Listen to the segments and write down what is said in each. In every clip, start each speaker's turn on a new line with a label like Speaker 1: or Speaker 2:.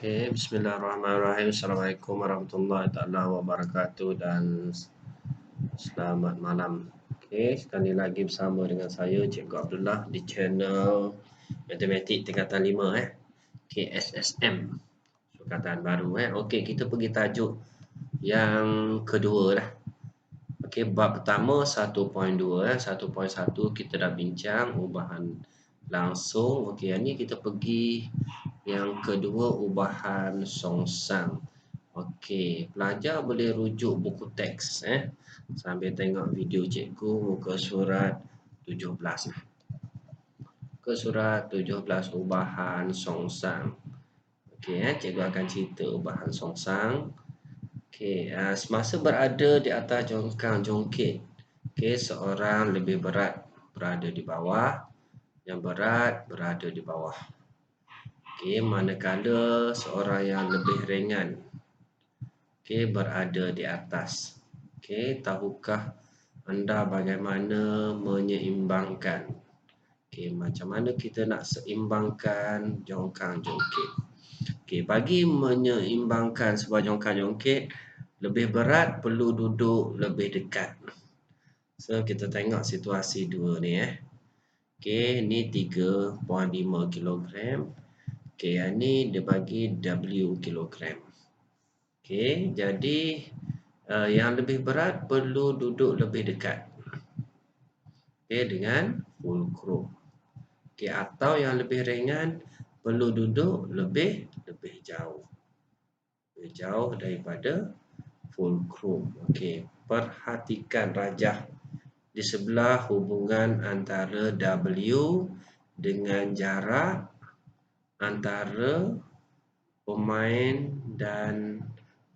Speaker 1: Oke, bismillahirrahmanirrahim. Assalamualaikum warahmatullahi taala wabarakatuh dan selamat malam. Oke, sekali lagi bersama dengan saya Cikgu Abdullah di channel Matematik Tingkatan 5 KSSM. Sukatan baru Okey, kita pergi tajuk yang kedua lah. Okey, bab pertama 1.2 1.1 kita dah bincang ubahan langsung. Okey, yang ni kita pergi yang kedua, ubahan songsang. Okey, pelajar boleh rujuk buku teks sambil tengok video cikgu muka surat 17. Ke surat 17 ubahan songsang. Okey, cikgu akan cerita ubahan songsang. Okey, semasa berada di atas jongkang jongkit, okey, seorang lebih berat berada di bawah, yang berat berada di bawah. Okey, manakala seorang yang lebih ringan berada di atas. Okey, tahukah anda bagaimana menyeimbangkan? Okey, macam mana kita nak seimbangkan jongkang jongkit? Okey, bagi menyeimbangkan sebuah jongkang jongkit, lebih berat perlu duduk lebih dekat. So, kita tengok situasi dua ni Okey, ni 3.5 kilogram. Okey, yang ni dia bagi W kilogram. Okey, jadi yang lebih berat perlu duduk lebih dekat. Okey, dengan fulcrum. Okey, atau yang lebih ringan perlu duduk lebih jauh. Lebih jauh daripada fulcrum. Okey, perhatikan rajah di sebelah hubungan antara W dengan jarak antara pemain dan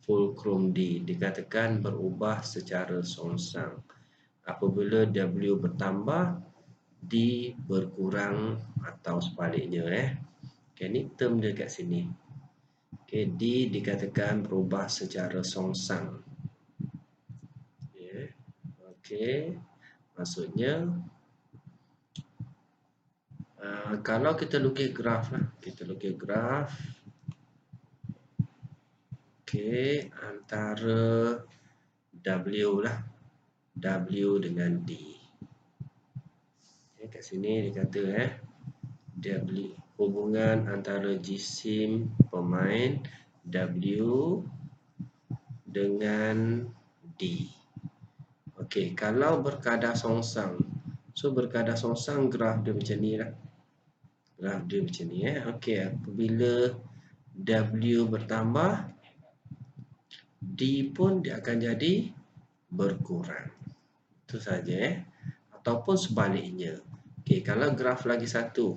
Speaker 1: fulcrum D dikatakan berubah secara songsang. Apabila W bertambah, D berkurang atau sebaliknya Okey, ni term dia kat sini. Okey, D dikatakan berubah secara songsang. Okey, maksudnya kalau kita lukis graf kita lukis graf. Okey, antara W W dengan D. Okay, kat sini dia kata W, hubungan antara jisim pemain W dengan D. Okey, kalau berkadar songsang. So berkadar songsang graf dia macam ni lah. Graf dia macam ni Okey, apabila W bertambah, D pun dia akan jadi berkurang. Itu saja ataupun sebaliknya. Okey, kalau graf lagi satu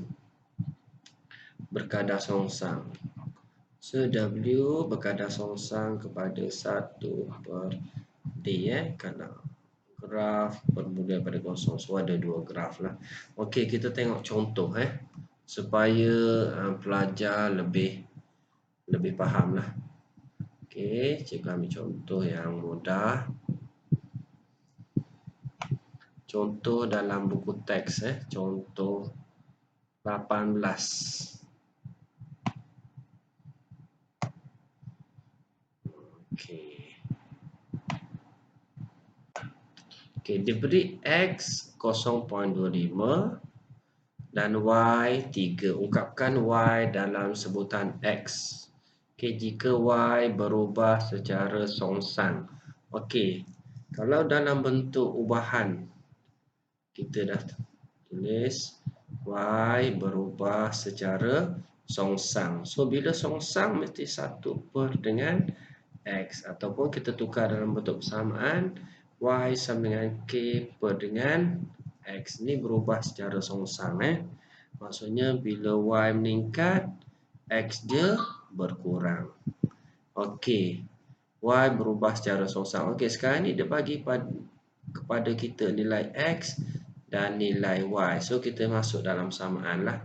Speaker 1: berkadar songsang. So W berkadar songsang kepada 1/D kalau graf bermula pada kosong. So ada dua graf lah. Okey, kita tengok contoh supaya pelajar lebih faham lah. Okey, cikgu ambil contoh yang mudah. Contoh dalam buku teks contoh 18. Okey, diberi X 0.25 dan Y 3. Ungkapkan Y dalam sebutan X. Okey, jika Y berubah secara songsang. Okey, kalau dalam bentuk ubahan, kita dah tulis Y berubah secara songsang. So, bila songsang mesti 1 dengan X. Ataupun kita tukar dalam bentuk persamaan, Y sama dengan K per dengan X. Ni berubah secara songsang Maksudnya bila Y meningkat, X dia berkurang. Okey, Y berubah secara songsang. Okey, sekarang ni dia bagi kepada kita nilai X dan nilai Y. So, kita masuk dalam samaan lah.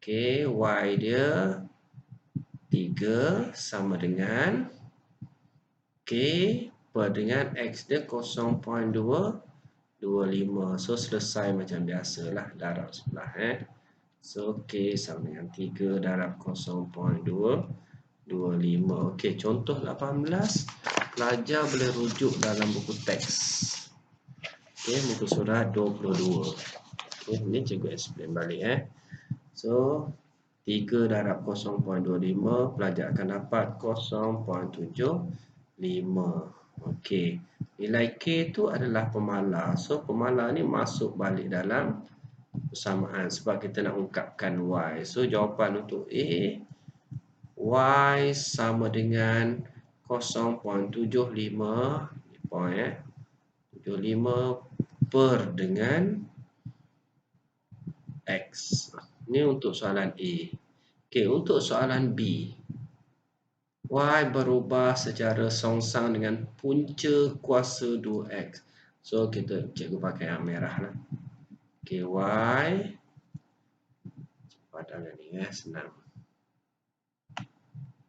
Speaker 1: Okey, Y dia 3 sama dengan K per dengan X dia 0.225. So, selesai macam biasalah darab sebelah So, K sama dengan 3 darab 0.225. 25. Okey, contoh 18 pelajar boleh rujuk dalam buku teks. Okey, muka surat 22. Okey, ni cikgu explain balik So 3 darab 0.25 pelajar akan dapat 0.75. Okey, nilai K tu adalah pemalar. So pemalar ni masuk balik dalam persamaan sebab kita nak ungkapkan Y. So jawapan untuk A, Y sama dengan 0.75 point 75 per dengan X. Ini untuk soalan A. Okey, untuk soalan B, Y berubah secara songsang dengan punca kuasa 2X. So cikgu pakai yang merah lah. Okey, Y padangan ni senang.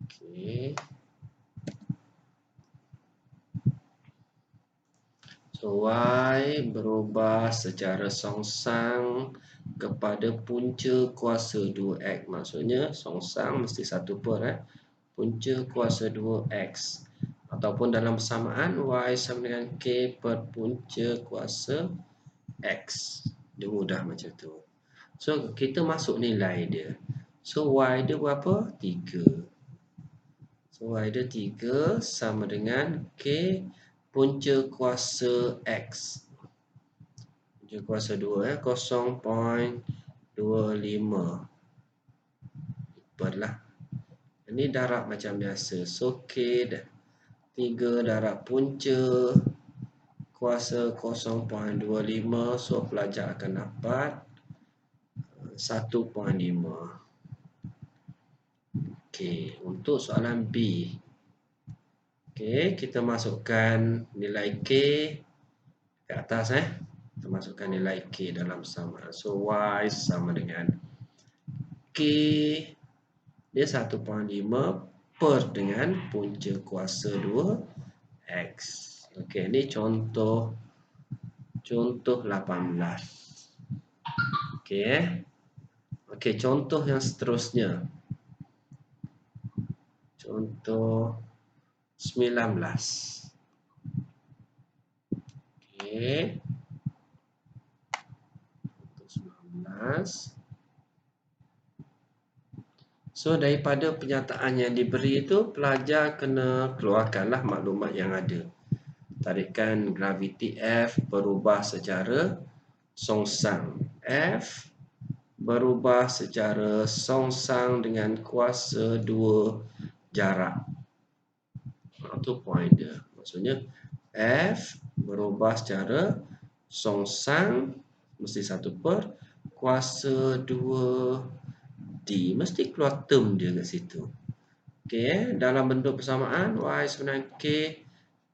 Speaker 1: Okey. So Y berubah secara songsang kepada punca kuasa 2X. Maksudnya songsang mesti 1 per punca kuasa 2X. Ataupun dalam persamaan Y sama dengan K per punca kuasa X. Dia mudah macam tu. So kita masuk nilai dia. So Y dia berapa? 3. So Y dia 3 sama dengan K punca kuasa X. Punca kuasa 2 0.25 per lah. Ini darab macam biasa. So K 3 darab punca kuasa 0.25. So pelajar akan dapat 1.5. Okey, untuk soalan B. Okey, kita masukkan nilai K ke atas Kita masukkan nilai K dalam persamaan. So Y sama dengan K dia 1.5 per dengan punca kuasa 2X. Okey, ini contoh 18. Okey. Okey, contoh yang seterusnya. Contoh 19. Okey. Contoh 19. So daripada penyataan yang diberi itu, pelajar kena keluarkanlah maklumat yang ada. Tarikan graviti F berubah secara songsang. F berubah secara songsang dengan kuasa 2 jarak. Itu point dia. Maksudnya F berubah secara songsang mesti 1 per kuasa 2D. Mesti keluar term dia kat situ. Okey, dalam bentuk persamaan Y sama dengan K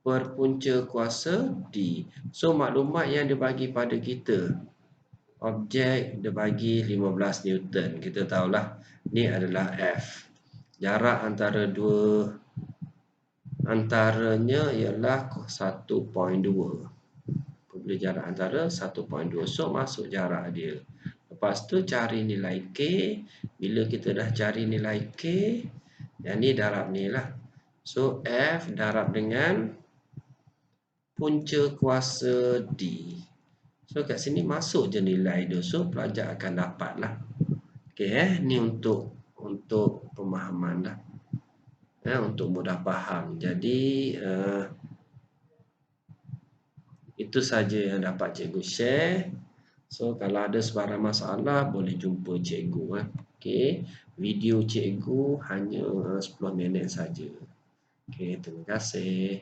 Speaker 1: per punca kuasa D. So maklumat yang dia bagi pada kita, objek dia bagi 15 Newton. Kita tahulah ni adalah F. Jarak antaranya ialah 1.2. Boleh jarak antara 1.2. So masuk jarak dia. Lepas tu cari nilai K. Bila kita dah cari nilai K, yang ni darab ni lah. So F darab dengan punca kuasa D. So kat sini masuk je nilai dia. So pelajar akan dapat lah. Okey ni untuk pemahaman lah. Untuk mudah faham. Jadi itu saja yang dapat cikgu share. So kalau ada sebarang masalah boleh jumpa cikgu. Okey, video cikgu hanya 10 minit saja. Okey, terima kasih.